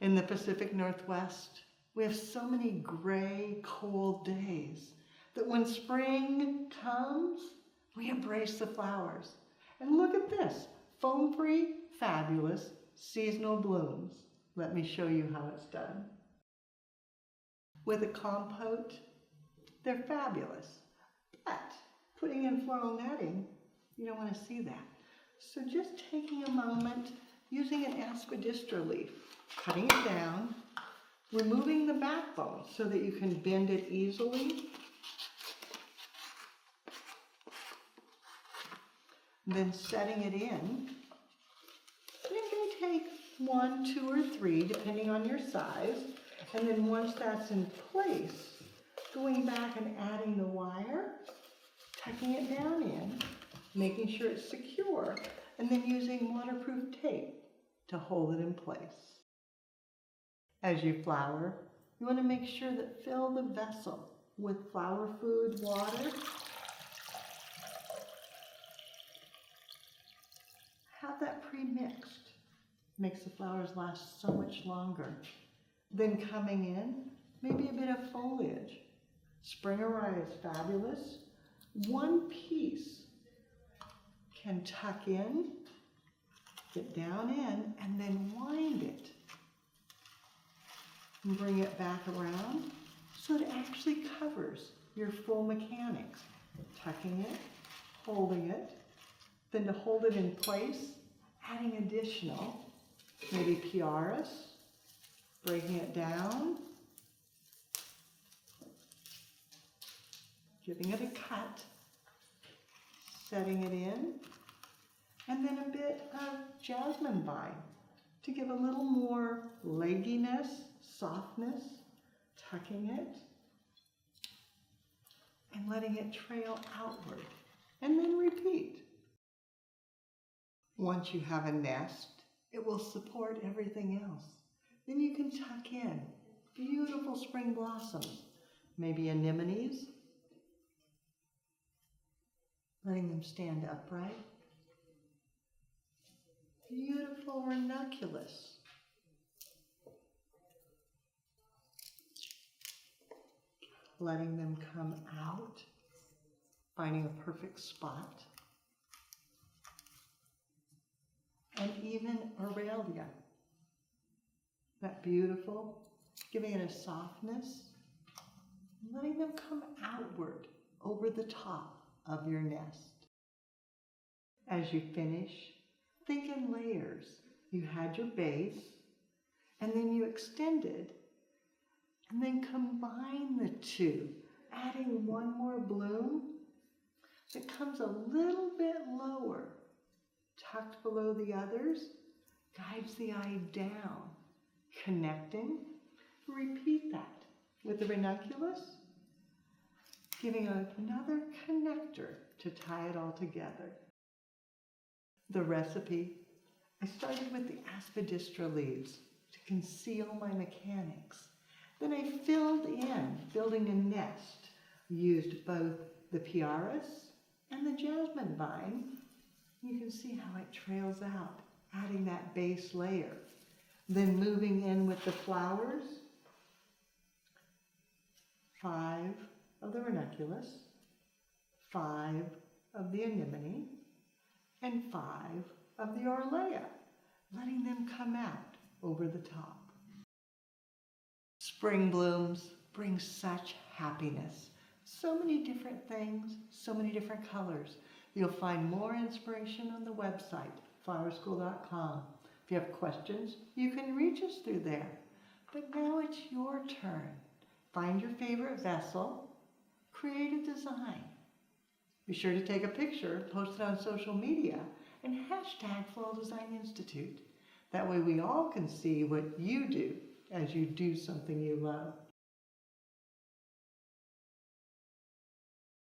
In the Pacific Northwest, we have so many gray, cold days that when spring comes, we embrace the flowers. And look at this, foam-free, fabulous, seasonal blooms. Let me show you how it's done. With a compote, they're fabulous, but putting in floral netting, you don't want to see that. So just taking a moment, using an aspidistra leaf, cutting it down, removing the backbone so that you can bend it easily, then setting it in. It may take 1, 2, or 3, depending on your size. And then once that's in place, going back and adding the wire, tucking it down in, making sure it's secure, and then using waterproof tape to hold it in place. As you flower, you want to make sure that fill the vessel with flower food, water. Have that pre-mixed. Makes the flowers last so much longer. Then coming in, maybe a bit of foliage. Sprengerii is fabulous. One piece can tuck in, get down in, and then wind it. And bring it back around so it actually covers your full mechanics. Tucking it, holding it, then to hold it in place, adding additional, maybe pieris, breaking it down, giving it a cut, setting it in, and then a bit of jasmine vine to give a little more legginess, softness, tucking it, and letting it trail outward, and then repeat. Once you have a nest, it will support everything else. Then you can tuck in beautiful spring blossoms, maybe anemones, letting them stand upright. Beautiful ranunculus. Letting them come out, finding a perfect spot. And even orlaya. That beautiful, giving it a softness, letting them come outward over the top of your nest. As you finish, think in layers. You had your base, and then you extended, and then combine the two, adding one more bloom that comes a little bit lower, tucked below the others, guides the eye down, connecting. Repeat that with the ranunculus, giving another connector to tie it all together. The recipe, I started with the aspidistra leaves to conceal my mechanics. Then I filled in, building a nest, used both the pieris and the jasmine vine. You can see how it trails out, adding that base layer. Then moving in with the flowers, 5 of the ranunculus, 5 of the anemone, and 5 of the orlaya, letting them come out over the top. Spring blooms bring such happiness. So many different things, so many different colors. You'll find more inspiration on the website, flowerschool.com. If you have questions, you can reach us through there. But now it's your turn. Find your favorite vessel, create a design. Be sure to take a picture, post it on social media, and hashtag Floral Design Institute. That way we all can see what you do as you do something you love.